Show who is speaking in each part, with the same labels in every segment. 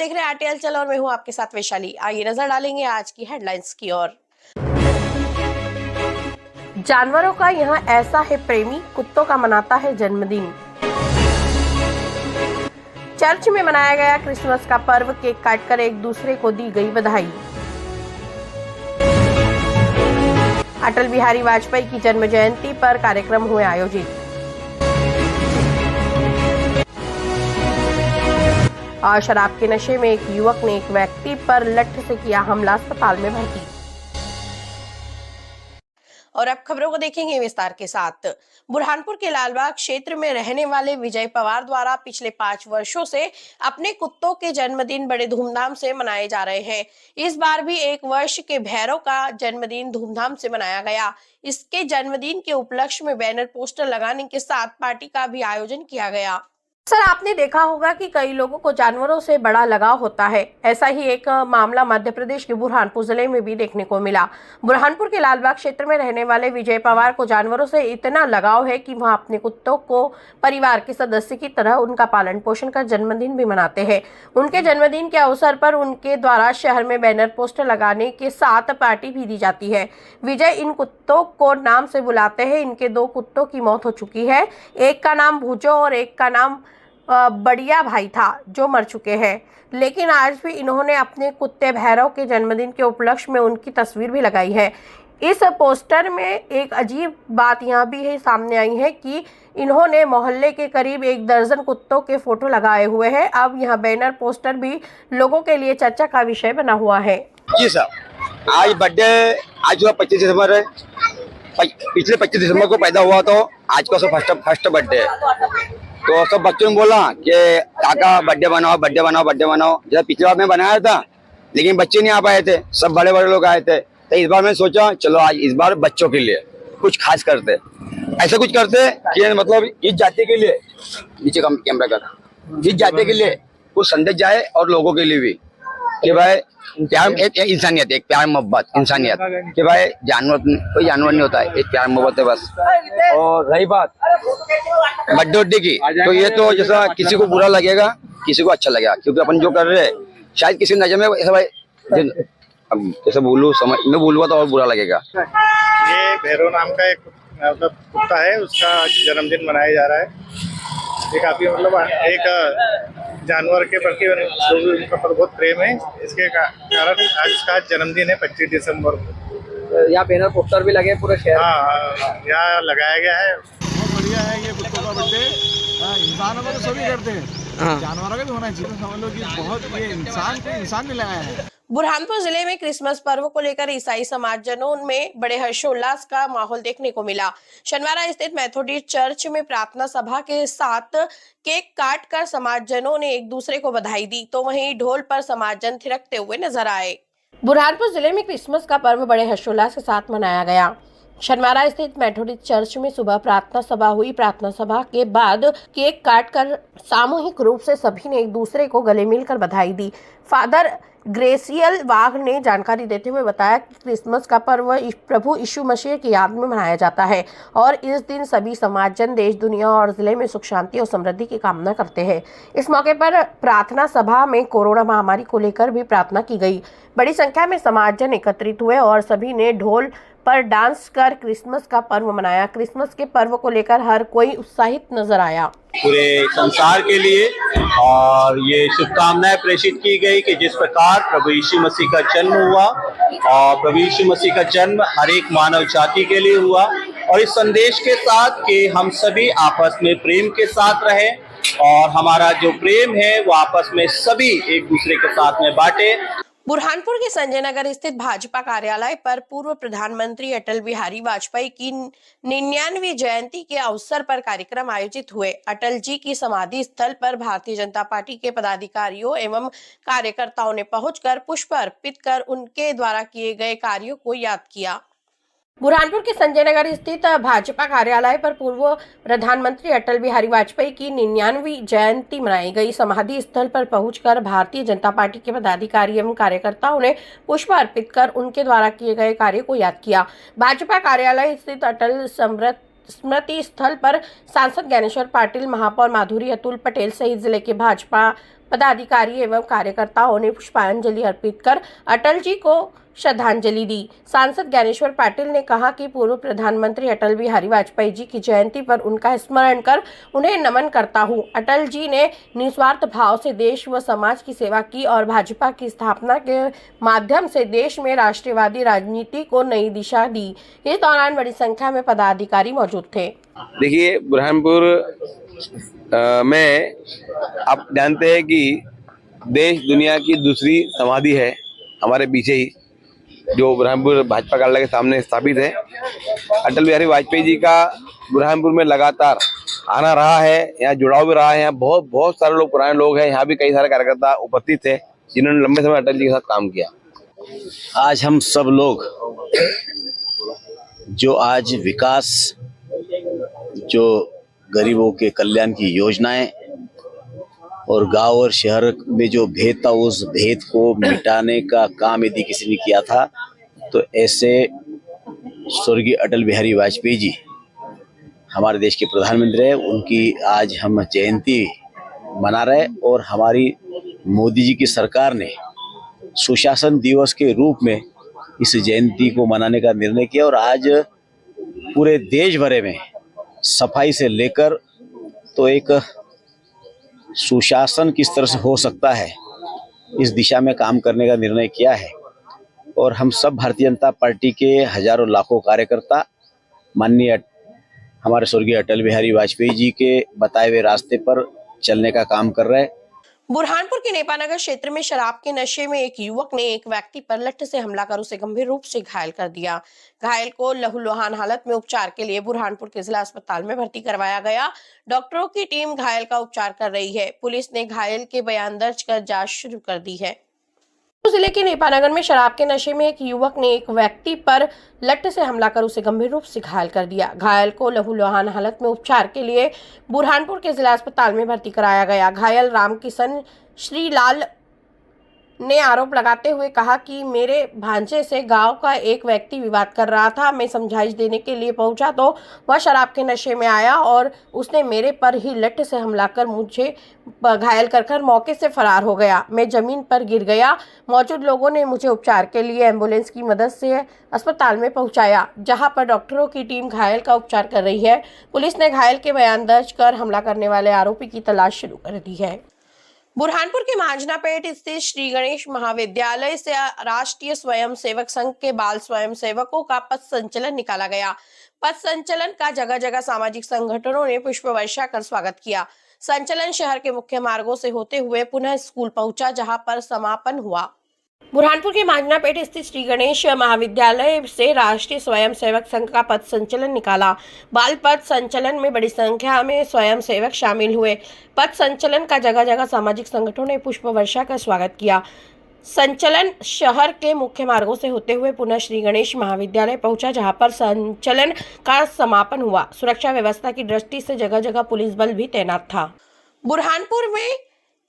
Speaker 1: देख रहे हैं RTL चल और मैं हूं आपके साथ वैशाली। आइए नजर डालेंगे आज की हेडलाइंस की ओर। जानवरों का यहाँ ऐसा है प्रेमी, कुत्तों का मनाता है जन्मदिन। चर्च में मनाया गया क्रिसमस का पर्व, केक काटकर एक दूसरे को दी गई बधाई। अटल बिहारी वाजपेयी की जन्म जयंती पर कार्यक्रम हुए आयोजित। और शराब के नशे में एक युवक ने एक व्यक्ति पर लठ से किया हमला, अस्पताल में भर्ती। और अब खबरों को देखेंगे विस्तार के साथ। बुरहानपुर के लालबाग क्षेत्र में रहने वाले विजय पवार द्वारा पिछले 5 वर्षों से अपने कुत्तों के जन्मदिन बड़े धूमधाम से मनाए जा रहे हैं। इस बार भी 1 वर्ष के भैरव का जन्मदिन धूमधाम से मनाया गया। इसके जन्मदिन के उपलक्ष्य में बैनर पोस्टर लगाने के साथ पार्टी का भी आयोजन किया गया। सर, आपने देखा होगा कि कई लोगों को जानवरों से बड़ा लगाव होता है। ऐसा ही एक मामला मध्य प्रदेश के बुरहानपुर जिले में भी देखने को मिला। बुरहानपुर के लालबाग क्षेत्र में रहने वाले विजय पवार को जानवरों से इतना लगाव है कि वह अपने कुत्तों को परिवार के सदस्य की तरह उनका पालन पोषण कर जन्मदिन भी मनाते हैं। उनके जन्मदिन के अवसर पर उनके द्वारा शहर में बैनर पोस्टर लगाने के साथ पार्टी भी दी जाती है। विजय इन कुत्तों को नाम से बुलाते हैं। इनके 2 कुत्तों की मौत हो चुकी है। एक का नाम भूजो और एक का नाम बढ़िया भाई था, जो मर चुके हैं। लेकिन आज भी इन्होंने अपने कुत्ते भैरव के जन्मदिन के उपलक्ष्य में उनकी तस्वीर भी लगाई है। इस पोस्टर में एक अजीब बात यहाँ भी है सामने आई है कि इन्होंने मोहल्ले के करीब 1 दर्जन कुत्तों के फोटो लगाए हुए हैं। अब यह बैनर पोस्टर भी लोगों के लिए चर्चा का विषय बना हुआ है।
Speaker 2: जी सर, आज बर्थडे आज हुआ 25 दिसंबर है। पिछले 25 दिसंबर को पैदा हुआ, तो आज का फर्स्ट बर्थडे है। तो सब बच्चों ने बोला कि काका बर्थडे बनाओ बर्थडे बनाओ बर्थडे बनाओ। जब पिछली बार मैं बनाया था, लेकिन बच्चे नहीं आ पाए थे, सब बड़े बड़े लोग आए थे। तो इस बार मैंने सोचा चलो आज इस बार बच्चों के लिए कुछ खास करते, ऐसा कुछ करते कि मतलब इस जाति के लिए, नीचे कैमरा कर, इस जाति के लिए कुछ संदेश जाए और लोगों के लिए भी कि भाई प्यार एक इंसानियत, एक प्यार मोहब्बत इंसानियत, कि भाई जानवर कोई जानवर नहीं होता है, एक प्यार मोहब्बत है बस। और रही बात बर्थडे की, तो ये तो जैसा किसी को बुरा लगेगा किसी को अच्छा लगेगा, क्योंकि अपन जो कर रहे हैं शायद किसी नजर में ऐसा भाई अब जैसे बोलूं समझ मैं बोलूंगा तो और बुरा लगेगा।
Speaker 3: ये भैरव नाम का एक मतलब कुत्ता है, उसका जन्मदिन मनाया जा रहा है। ये काफी मतलब एक जानवर के प्रति उनका बहुत प्रेम है, इसके कारण आज इसका जन्मदिन है 25 दिसंबर को।
Speaker 4: यहाँ बैनर पोस्टर भी लगे पूरे शहर।
Speaker 3: हाँ, यहाँ लगाया गया है।
Speaker 5: बहुत बढ़िया है ये कुत्तों का बर्थडे। इंसानों को तो सभी करते हैं, जानवरों का भी होना चाहिए। तो समझ लो कि बहुत ये इंसान ने लगाया है।
Speaker 1: बुरहानपुर जिले में क्रिसमस पर्व को लेकर ईसाई समाजजनों में बड़े हर्षोल्लास का माहौल देखने को मिला। शनिवार स्थित मेथोडिस्ट चर्च में प्रार्थना सभा के साथ केक काटकर समाजजनों ने एक दूसरे को बधाई दी, तो वहीं ढोल पर समाजजन थिरकते हुए नजर आए। बुरहानपुर जिले में क्रिसमस का पर्व बड़े हर्षोल्लास के साथ मनाया गया। शनिवार स्थित मेथोडिस्ट चर्च में सुबह प्रार्थना सभा हुई। प्रार्थना सभा के बाद केक काटकर सामूहिक रूप से सभी ने एक दूसरे को गले मिलकर बधाई दी। फादर ग्रेसियल वाघ ने जानकारी देते हुए बताया कि क्रिसमस का पर्व प्रभु यीशु मसीह की याद में मनाया जाता है और इस दिन सभी समाजजन देश, दुनिया और जिले में सुख शांति और समृद्धि की कामना करते हैं। इस मौके पर प्रार्थना सभा में कोरोना महामारी को लेकर भी प्रार्थना की गई। बड़ी संख्या में समाजजन एकत्रित हुए और सभी ने ढोल पर डांस कर क्रिसमस का पर्व मनाया। क्रिसमस के पर्व को लेकर हर कोई उत्साहित नजर आया।
Speaker 6: पूरे संसार के लिए और ये शुभकामनाएं प्रेषित की गई कि जिस प्रकार प्रभु यीशु मसीह का जन्म हुआ और प्रभु यीशु मसीह का जन्म हर एक मानव जाति के लिए हुआ, और इस संदेश के साथ कि हम सभी आपस में प्रेम के साथ रहें और हमारा जो प्रेम है वो आपस में सभी एक दूसरे के साथ में बांटे।
Speaker 1: बुरहानपुर के संजय नगर स्थित भाजपा कार्यालय पर पूर्व प्रधानमंत्री अटल बिहारी वाजपेयी की 99वीं जयंती के अवसर पर कार्यक्रम आयोजित हुए। अटल जी की समाधि स्थल पर भारतीय जनता पार्टी के पदाधिकारियों एवं कार्यकर्ताओं ने पहुंचकर पुष्प अर्पित कर उनके द्वारा किए गए कार्यों को याद किया। बुरहानपुर के संजय नगर स्थित भाजपा कार्यालय पर पूर्व प्रधानमंत्री अटल बिहारी वाजपेयी की 99वीं जयंती मनाई गई। समाधि स्थल पर पहुंचकर भारतीय जनता पार्टी के पदाधिकारी एवं कार्यकर्ताओं ने पुष्प अर्पित कर उनके द्वारा किए गए कार्य को याद किया। भाजपा कार्यालय स्थित अटल स्मृति स्थल पर सांसद ज्ञानेश्वर पाटिल, महापौर माधुरी, अतुल पटेल सहित जिले के भाजपा पदाधिकारी एवं कार्यकर्ताओं ने पुष्पांजलि अर्पित कर अटल जी को श्रद्धांजलि दी। सांसद ज्ञानेश्वर पाटिल ने कहा कि पूर्व प्रधानमंत्री अटल बिहारी वाजपेयी जी की जयंती पर उनका स्मरण कर उन्हें नमन करता हूं। अटल जी ने निस्वार्थ भाव से देश व समाज की सेवा की और भाजपा की स्थापना के माध्यम से देश में राष्ट्रवादी राजनीति को नई दिशा दी। इस दौरान बड़ी संख्या में पदाधिकारी मौजूद थे।
Speaker 7: देखिए, बुरहानपुर में आप जानते हैं कि देश दुनिया की दूसरी समाधि है हमारे पीछे ही, जो बुरहानपुर भाजपा कार्यालय के सामने स्थापित है। अटल बिहारी वाजपेयी जी का बुरहानपुर में लगातार आना रहा है, यहाँ जुड़ाव भी रहा है। यहाँ बहुत सारे लोग, पुराने लोग हैं, यहाँ भी कई सारे कार्यकर्ता उपस्थित थे जिन्होंने लंबे समय अटल जी के साथ काम किया।
Speaker 6: आज हम सब लोग जो आज विकास, जो गरीबों के कल्याण की योजनाएं और गांव और शहर में जो भेद था, उस भेद को मिटाने का काम यदि किसी ने किया था तो ऐसे स्वर्गीय अटल बिहारी वाजपेयी जी हमारे देश के प्रधानमंत्री है। उनकी आज हम जयंती मना रहे और हमारी मोदी जी की सरकार ने सुशासन दिवस के रूप में इस जयंती को मनाने का निर्णय किया और आज पूरे देश भर में सफाई से लेकर तो एक सुशासन किस तरह से हो सकता है, इस दिशा में काम करने का निर्णय किया है। और हम सब भारतीय जनता पार्टी के हजारों लाखों कार्यकर्ता माननीय हमारे स्वर्गीय अटल बिहारी वाजपेयी जी के बताए हुए रास्ते पर चलने का काम कर रहे हैं।
Speaker 1: बुरहानपुर के नेपानगर क्षेत्र में शराब के नशे में एक युवक ने एक व्यक्ति पर लठ से हमला कर उसे गंभीर रूप से घायल कर दिया। घायल को लहूलुहान हालत में उपचार के लिए बुरहानपुर के जिला अस्पताल में भर्ती करवाया गया। डॉक्टरों की टीम घायल का उपचार कर रही है। पुलिस ने घायल के बयान दर्ज कर जांच शुरू कर दी है। जिले के नेपानगर में शराब के नशे में एक युवक ने एक व्यक्ति पर लठ से हमला कर उसे गंभीर रूप से घायल कर दिया। घायल को लहूलुहान हालत में उपचार के लिए बुरहानपुर के जिला अस्पताल में भर्ती कराया गया। घायल रामकिशन श्रीलाल ने आरोप लगाते हुए कहा कि मेरे भांजे से गांव का एक व्यक्ति विवाद कर रहा था। मैं समझाइश देने के लिए पहुंचा तो वह शराब के नशे में आया और उसने मेरे पर ही लठ से हमला कर मुझे घायल कर मौके से फरार हो गया। मैं जमीन पर गिर गया। मौजूद लोगों ने मुझे उपचार के लिए एम्बुलेंस की मदद से अस्पताल में पहुंचाया, जहां पर डॉक्टरों की टीम घायल का उपचार कर रही है। पुलिस ने घायल के बयान दर्ज कर हमला करने वाले आरोपी की तलाश शुरू कर दी है। बुरहानपुर के मांझनापेट स्थित श्री गणेश महाविद्यालय से राष्ट्रीय स्वयंसेवक संघ के बाल स्वयंसेवकों का पथ संचलन निकाला गया। पथ संचलन का जगह जगह सामाजिक संगठनों ने पुष्प वर्षा कर स्वागत किया। संचलन शहर के मुख्य मार्गों से होते हुए पुनः स्कूल पहुंचा, जहां पर समापन हुआ। बुरहानपुर के मांझनापेट स्थित श्री गणेश महाविद्यालय से राष्ट्रीय स्वयंसेवक संघ का पथ संचलन निकाला। बाल पथ संचलन में बड़ी संख्या में स्वयंसेवक शामिल हुए। पथ संचलन का जगह जगह सामाजिक संगठनों ने पुष्प वर्षा का स्वागत किया। संचलन शहर के मुख्य मार्गों से होते हुए पुनः श्री गणेश महाविद्यालय पहुंचा, जहां पर संचलन का समापन हुआ। सुरक्षा व्यवस्था की दृष्टि से जगह जगह पुलिस बल भी तैनात था। बुरहानपुर में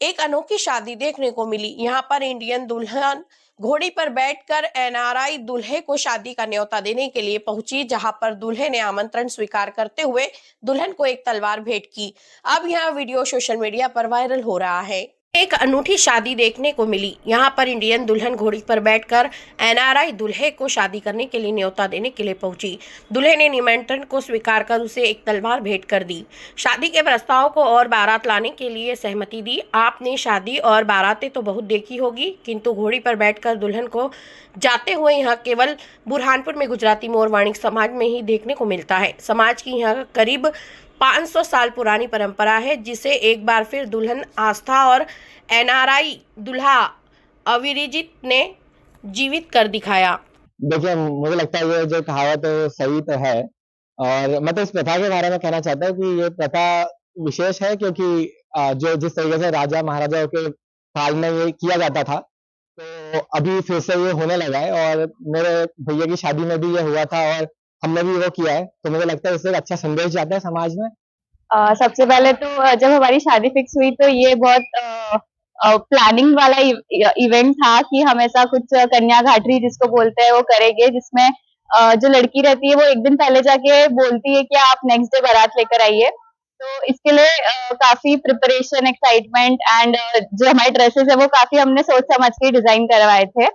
Speaker 1: एक अनोखी शादी देखने को मिली। यहाँ पर इंडियन दुल्हन घोड़ी पर बैठकर एनआरआई दूल्हे को शादी का न्योता देने के लिए पहुंची, जहां पर दूल्हे ने आमंत्रण स्वीकार करते हुए दुल्हन को एक तलवार भेंट की। अब यह वीडियो सोशल मीडिया पर वायरल हो रहा है। एक अनूठी शादी देखने को मिली। यहाँ पर इंडियन दुल्हन घोड़ी पर बैठकर एनआरआई दूल्हे को शादी करने के लिए न्योता देने के लिए पहुंची। दूल्हे ने निमंत्रण को स्वीकार कर उसे एक तलवार भेंट कर दी। शादी के प्रस्ताव को और बारात लाने के लिए सहमति दी। आपने शादी और बारातें तो बहुत देखी होगी, किंतु घोड़ी पर बैठकर दुल्हन को जाते हुए यहाँ केवल बुरहानपुर में गुजराती मोरवाणिक समाज में ही देखने को मिलता है। समाज की यहाँ करीब 500 साल पुरानी परंपरा है, जिसे एक बार फिर दुल्हन आस्था और एनआरआई दूल्हा अविरजित ने जीवित कर दिखाया।
Speaker 8: देखिए, मुझे लगता है ये जो कहावत है वो सही तो है, और मैं तो इस प्रथा के बारे में कहना चाहता हूँ कि ये प्रथा विशेष है, क्योंकि जो जिस तरीके से राजा महाराजाओं के काल में ये किया जाता था, तो अभी फिर से ये होने लगा है। और मेरे भैया की शादी में भी ये हुआ था और हमने भी वो किया है, तो मुझे लगता है इससे एक अच्छा संदेश जाता है समाज में।
Speaker 9: सबसे पहले तो जब हमारी शादी फिक्स हुई तो ये बहुत प्लानिंग वाला इवेंट था कि हम ऐसा कुछ कन्या घाटरी जिसको बोलते हैं वो करेंगे, जिसमें जो लड़की रहती है वो एक दिन पहले जाके बोलती है कि आप नेक्स्ट डे बारात लेकर आइए। तो इसके लिए काफी प्रिपरेशन, एक्साइटमेंट एंड जो हमारे ड्रेसेस है वो काफी हमने सोच समझ के डिजाइन करवाए थे।